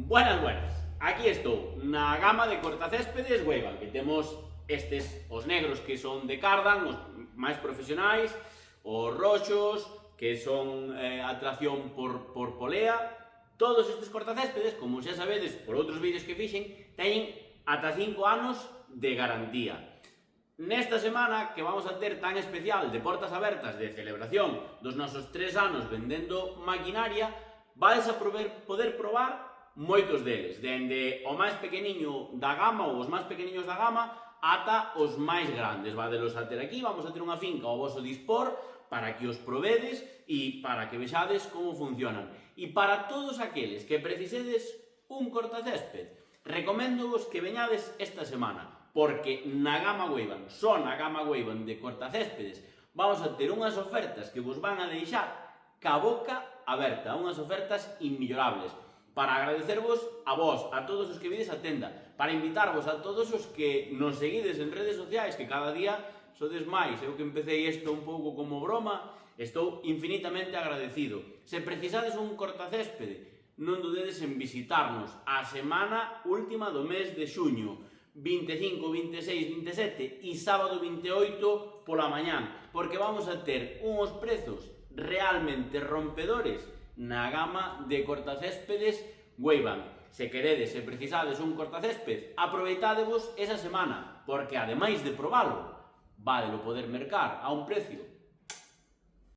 Buenas, aquí estou, na gama de cortacéspedes Weiban, que temos estes, os negros que son de cardan, os máis profesionais, os roxos, que son atracción por polea. Todos estes cortacéspedes, como xa sabedes por outros vídeos que fixen, teñen ata 5 anos de garantía. Nesta semana que vamos a ter tan especial de portas abertas de celebración dos nosos 3 anos vendendo maquinaria, vais a poder probar moitos deles, dende o máis pequeniño da gama ou os máis pequeniños da gama ata os máis grandes. Vadelos a ter aquí, vamos a ter unha finca ao voso dispor para que os probedes e para que vexades como funcionan. E para todos aqueles que precisedes un cortacésped, recoméndovos que veñades esta semana, porque na gama Weiban, só na gama Weiban de cortacéspedes, vamos a ter unhas ofertas que vos van a deixar ca boca aberta, unhas ofertas inmellorables, para agradecervos a vos, a todos os que vides a tenda, para invitarvos a todos os que nos seguides en redes sociais, que cada día sodes máis. Eu que empecé isto un pouco como broma, estou infinitamente agradecido. Se precisades un cortacéspede, non dudedes en visitarnos a semana última do mes de xuño, 25, 26, 27 e sábado 28 pola mañán, porque vamos a ter uns prezos realmente rompedores na gama de cortacéspedes Weiban. Se queredes, se precisades un cortacésped, aproveitádevos esa semana, porque ademais de probalo, vadelo poder mercar a un precio